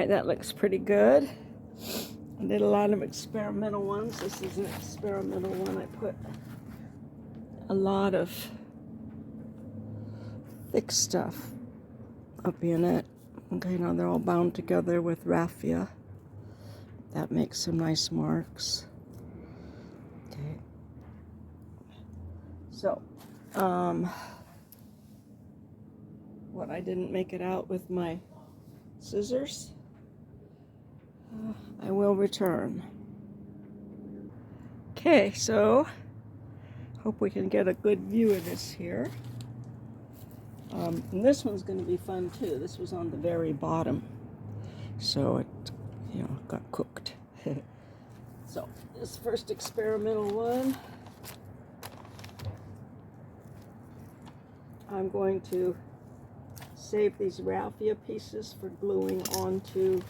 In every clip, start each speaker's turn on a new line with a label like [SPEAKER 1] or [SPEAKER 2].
[SPEAKER 1] right, that looks pretty good. I did a lot of experimental ones. This is an experimental one. I put a lot of thick stuff up in it. Okay, now they're all bound together with raffia. That makes some nice marks. Okay. So, what I didn't make it out with my scissors, I will return. Okay, so hope we can get a good view of this here. And this one's going to be fun too. This was on the very bottom, so it, got cooked. So this first experimental one, I'm going to save these raffia pieces for gluing onto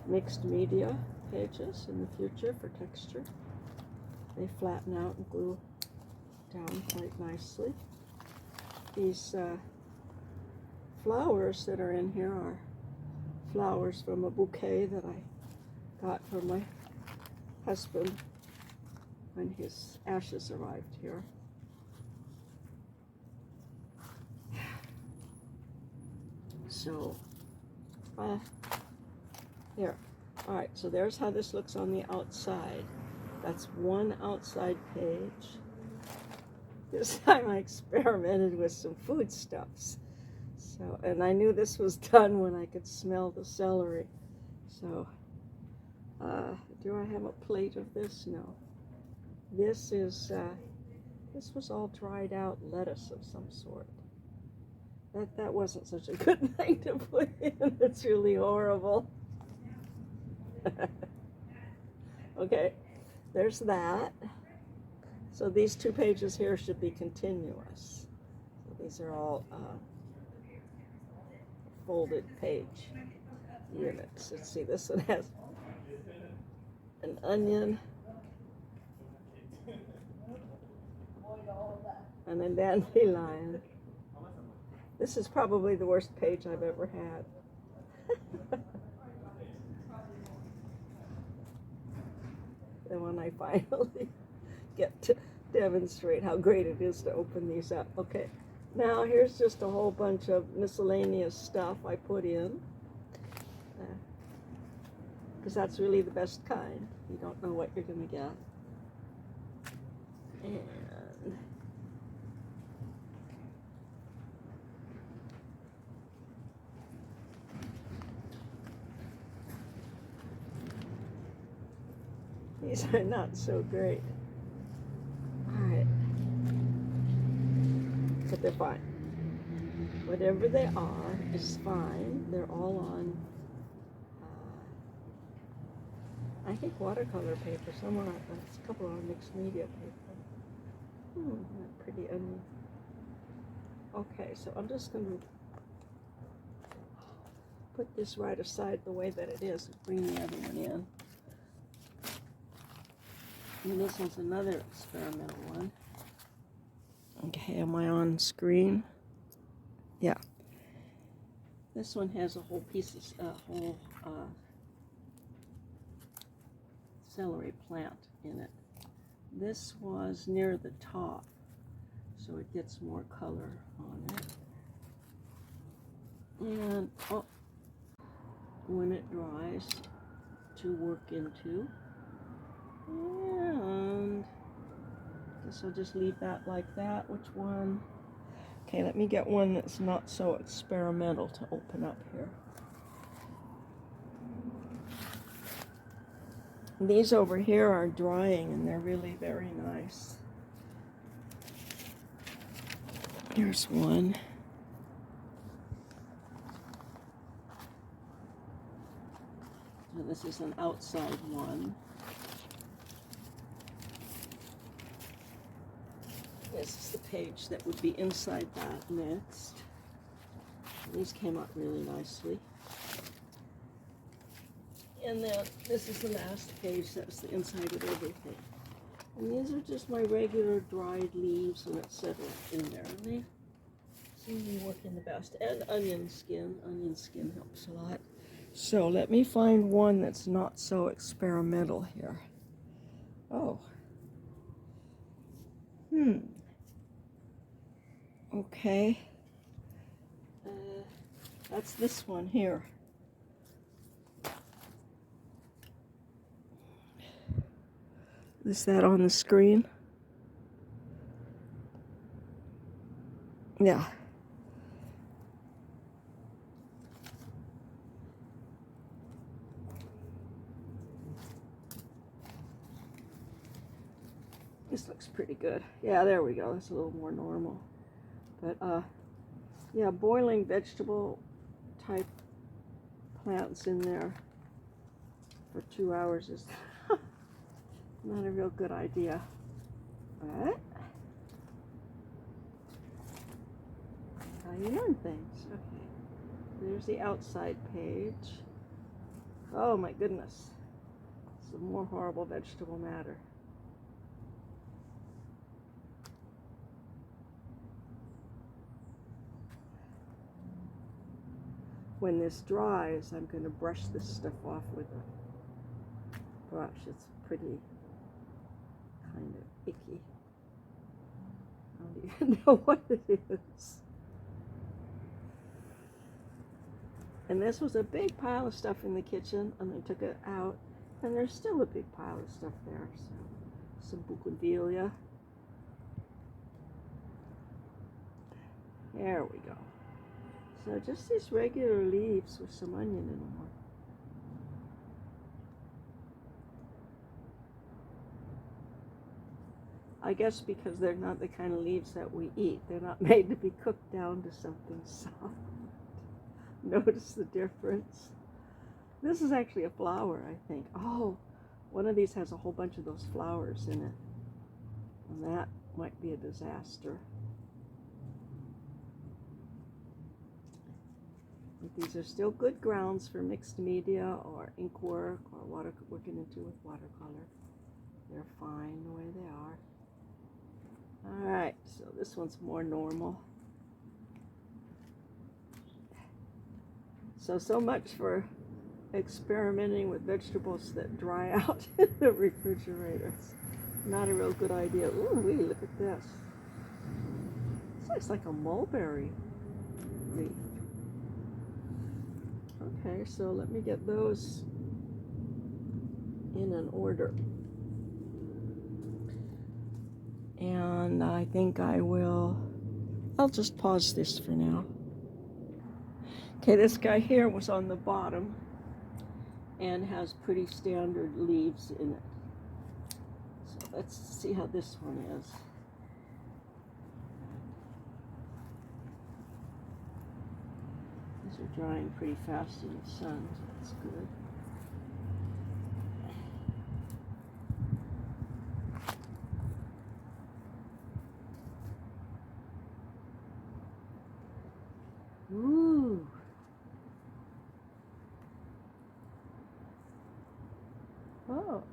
[SPEAKER 1] mixed media pages in the future for texture. They flatten out and glue down quite nicely. These flowers that are in here are flowers from a bouquet that I got from my husband when his ashes arrived here. So, there. All right, so there's how this looks on the outside. That's one outside page. This time I experimented with some foodstuffs. So, and I knew this was done when I could smell the celery. So, do I have a plate of this? No. This was all dried out lettuce of some sort. That wasn't such a good thing to put in. It's really horrible. Okay, there's that. So these two pages here should be continuous. So these are all folded page units. Let's see, this one has an onion and a dandelion. This is probably the worst page I've ever had. And when I finally get to demonstrate how great it is to open these up. Okay, now here's just a whole bunch of miscellaneous stuff I put in. Because that's really the best kind. You don't know what you're going to get. And these are not so great. Alright. But they're fine. Whatever they are is fine. They're all on, I think, watercolor paper. Some are, a couple are mixed media paper. Pretty onion. Okay, so I'm just going to put this right aside the way that it is and bring the other one in. And this one's another experimental one. Okay, am I on screen? Yeah. This one has a whole piece of, celery plant in it. This was near the top, so it gets more color on it. And when it dries, to work into. And I guess I'll just leave that like that. Which one? Okay, let me get one that's not so experimental to open up here. These over here are drying and they're really very nice. Here's one. So this is an outside one. This is the page that would be inside that next. These came out really nicely. And then this is the last page, that's the inside of everything. And these are just my regular dried leaves and etc. in there. And they seem to be working the best. And onion skin. Onion skin helps a lot. So let me find one that's not so experimental here. Oh. Okay. That's this one here. Is that on the screen? Yeah. This looks pretty good. Yeah, there we go. That's a little more normal. But, yeah, boiling vegetable type plants in there for 2 hours is not a real good idea. But how you learn things. Okay. There's the outside page. Oh my goodness. Some more horrible vegetable matter. When this dries, I'm going to brush this stuff off with a brush. It's pretty kind of icky. I don't even know what it is. And this was a big pile of stuff in the kitchen, and I took it out, and there's still a big pile of stuff there. So, some bougainvillea. There we go. So just these regular leaves with some onion in them. I guess because they're not the kind of leaves that we eat. They're not made to be cooked down to something soft. Notice the difference. This is actually a flower, I think. Oh, one of these has a whole bunch of those flowers in it. And that might be a disaster. But these are still good grounds for mixed media or ink work or working into with watercolor. They're fine the way they are. Alright, so this one's more normal. So much for experimenting with vegetables that dry out in the refrigerator. It's not a real good idea. Ooh, wee, look at this. This looks like a mulberry leaf. Okay, so let me get those in an order. And I think I'll just pause this for now. Okay, this guy here was on the bottom and has pretty standard leaves in it. So let's see how this one is. These are drying pretty fast in the sun, so that's good. Ooh. Oh.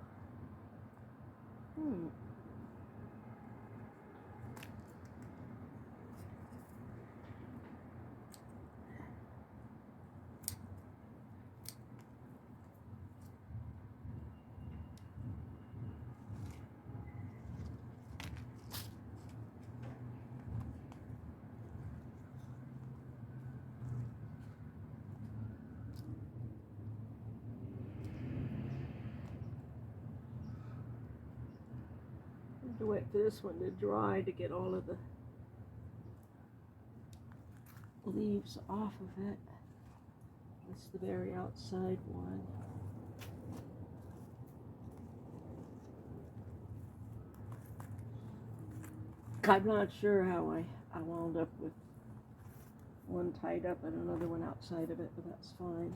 [SPEAKER 1] To wait for this one to dry to get all of the leaves off of it. That's the very outside one. I'm not sure how I wound up with one tied up and another one outside of it, but that's fine.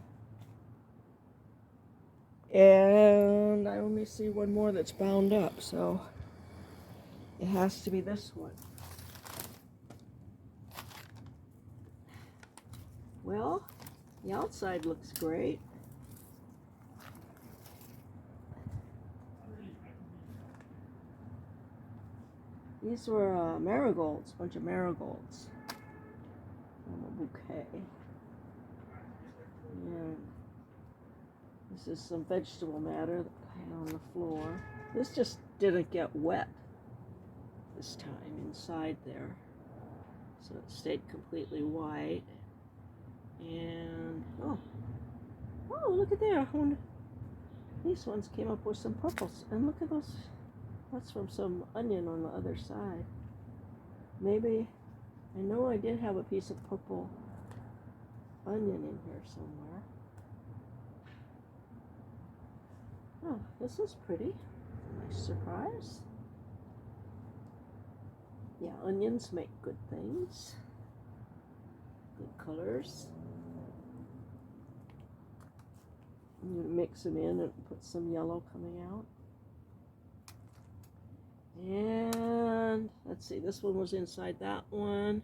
[SPEAKER 1] And I only see one more that's bound up, so it has to be this one. Well, the outside looks great. These were marigolds, a bunch of marigolds from a bouquet. Yeah. This is some vegetable matter that I had on the floor. This just didn't get wet this time inside there. So it stayed completely white. And, oh, look at there. These ones came up with some purples. And look at those. That's from some onion on the other side. Maybe, I know I did have a piece of purple onion in here somewhere. Oh, this is pretty. Nice surprise. Yeah, onions make good things. Good colors. I'm going to mix them in and put some yellow coming out. And let's see, this one was inside that one.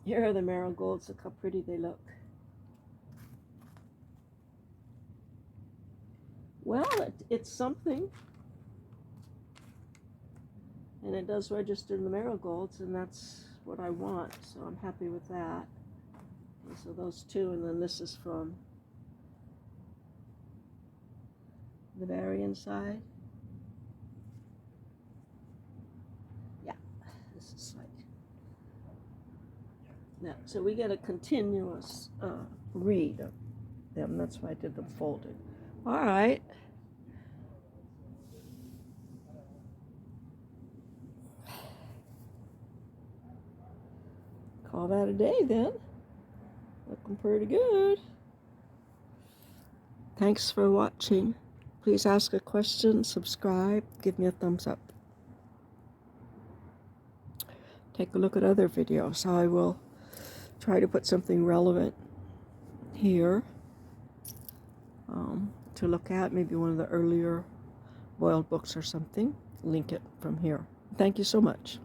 [SPEAKER 1] Here are the marigolds. Look how pretty they look. Well, it's something. And it does register in the marigolds, and that's what I want, so I'm happy with that. And so those two, and then this is from the very inside. Yeah, this is like that. So we get a continuous read of them. That's why I did them folded. All right. Call that a day then. Looking pretty good. Thanks for watching. Please ask a question, subscribe, give me a thumbs up. Take a look at other videos. I will try to put something relevant here to look at, maybe one of the earlier boiled books or something. Link it from here. Thank you so much.